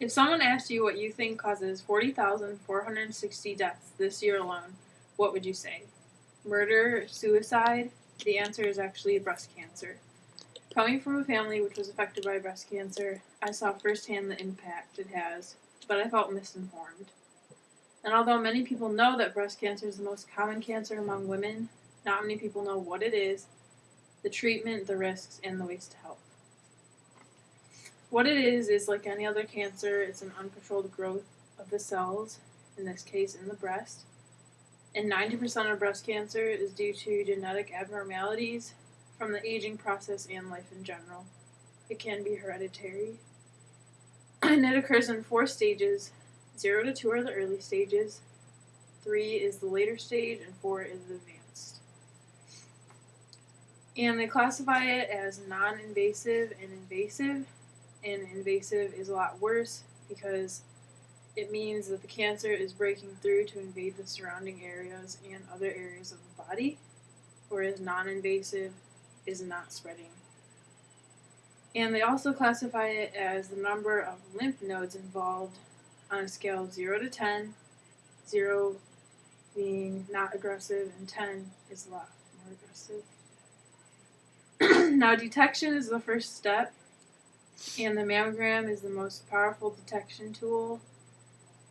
If someone asked you what you think causes 40,460 deaths this year alone, what would you say? Murder, suicide? The answer is actually breast cancer. Coming from a family which was affected by breast cancer, I saw firsthand the impact it has, but I felt misinformed. And although many people know that breast cancer is the most common cancer among women, not many people know what it is, the treatment, the risks, and the ways to help. What it is like any other cancer, it's an uncontrolled growth of the cells, in this case in the breast. And 90% of breast cancer is due to genetic abnormalities from the aging process and life in general. It can be hereditary. And it occurs in 4 stages. 0 to 2 are the early stages, 3 is the later stage, and 4 is the advanced. And they classify it as non-invasive and invasive. And invasive is a lot worse because it means that the cancer is breaking through to invade the surrounding areas and other areas of the body, whereas non-invasive is not spreading. And they also classify it as the number of lymph nodes involved on a scale of 0 to 10, 0 being not aggressive and 10 is a lot more aggressive. Now, detection is the first step, and the mammogram is the most powerful detection tool,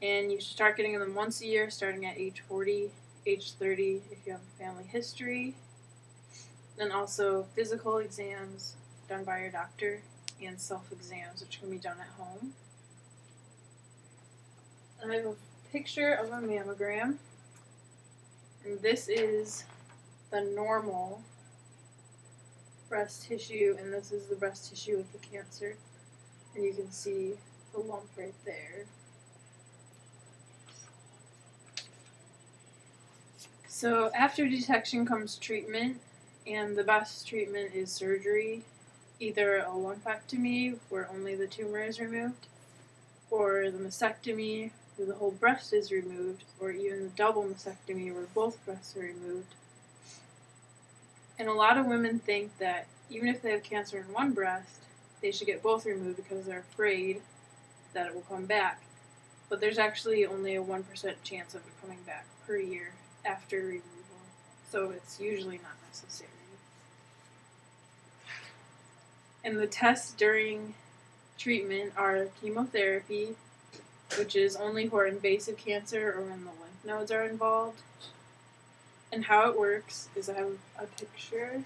and you should start getting them once a year starting at age 40, age 30 if you have a family history, and also physical exams done by your doctor and self-exams which can be done at home. I have a picture of a mammogram, and this is the normal breast tissue, and this is the breast tissue with the cancer, and you can see the lump right there. So after detection comes treatment, and the best treatment is surgery, either a lumpectomy where only the tumor is removed, or the mastectomy where the whole breast is removed, or even the double mastectomy where both breasts are removed. And a lot of women think that even if they have cancer in one breast, they should get both removed because they're afraid that it will come back. But there's actually only a 1% chance of it coming back per year after removal, so it's usually not necessary. And the tests during treatment are chemotherapy, which is only for invasive cancer or when the lymph nodes are involved. And how it works is I have a picture.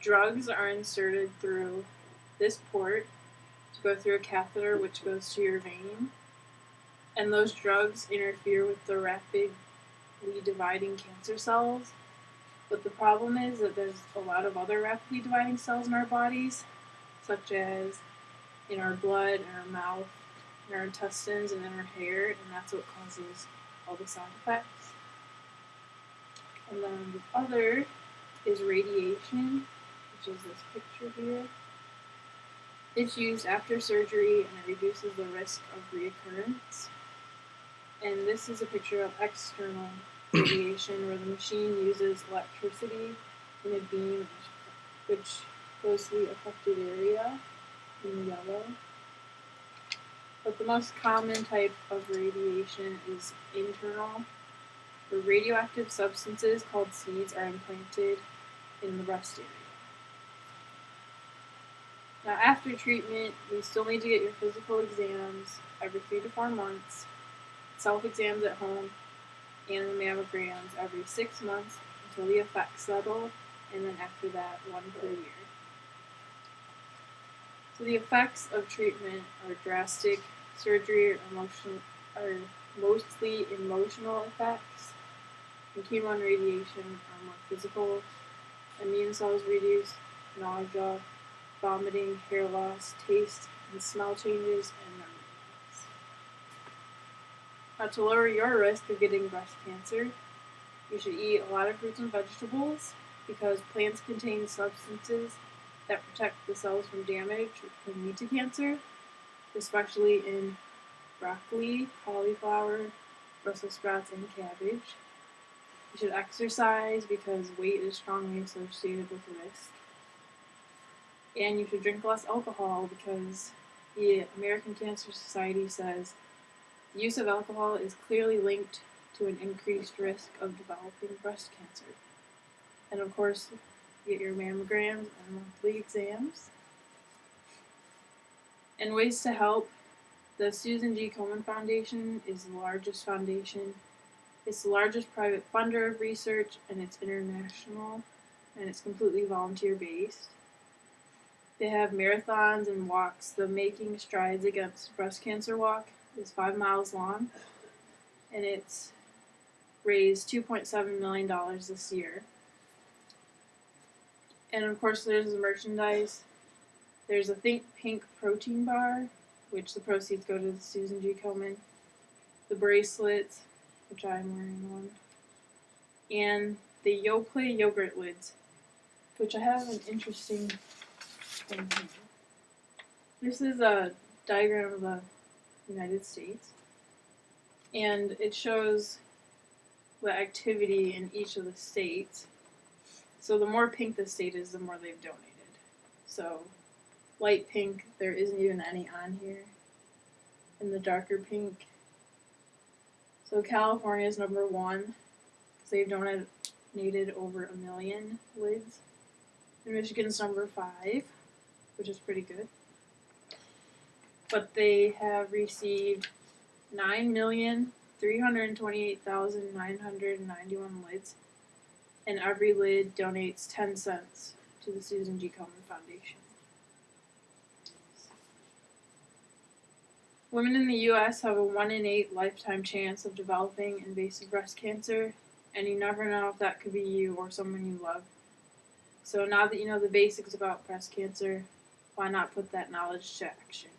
Drugs are inserted through this port to go through a catheter which goes to your vein. And those drugs interfere with the rapidly dividing cancer cells. But the problem is that there's a lot of other rapidly dividing cells in our bodies, such as in our blood, in our mouth, in our intestines, and in our hair, and that's what causes all the side effects. And then the other is radiation, which is this picture here. It's used after surgery and it reduces the risk of reoccurrence. And this is a picture of external radiation where the machine uses electricity in a beam which goes to the affected area in yellow. But the most common type of radiation is internal, where radioactive substances called seeds are implanted in the breast area. Now, after treatment, you still need to get your physical exams every 3 to 4 months, self-exams at home, and the mammograms every 6 months until the effects settle, and then after that, 1 per year. So the effects of treatment are drastic. Surgery are mostly emotional effects, and chemo and radiation are more physical. Immune cells reduce, nausea, vomiting, hair loss, taste and smell changes, and memory loss. Now, to lower your risk of getting breast cancer, you should eat a lot of fruits and vegetables because plants contain substances that protect the cells from damage which can lead to cancer, especially in broccoli, cauliflower, Brussels sprouts, and cabbage. You should exercise because weight is strongly associated with risk. And you should drink less alcohol because the American Cancer Society says the use of alcohol is clearly linked to an increased risk of developing breast cancer. And of course, get your mammograms and monthly exams. And ways to help. The Susan G. Komen Foundation is the largest foundation. It's the largest private funder of research, and it's international, and it's completely volunteer based. They have marathons and walks. The Making Strides Against Breast Cancer Walk is 5 miles long, and it's raised $2.7 million this year. And of course, there's the merchandise. There's a Think Pink protein bar, which the proceeds go to the Susan G. Komen. The bracelets, which I'm wearing one. And the Yoplait yogurt lids, which I have an interesting thing here. This is a diagram of the United States, and it shows the activity in each of the states. So the more pink the state is, the more they've donated. So light pink, there isn't even any on here. And the darker pink. So California is number 1, because they've donated over 1 million lids. And Michigan's number 5, which is pretty good. But they have received 9,328,991 lids, and every lid donates 10 cents to the Susan G. Komen Foundation. Women in the U.S. have a 1 in 8 lifetime chance of developing invasive breast cancer, and you never know if that could be you or someone you love. So now that you know the basics about breast cancer, why not put that knowledge to action?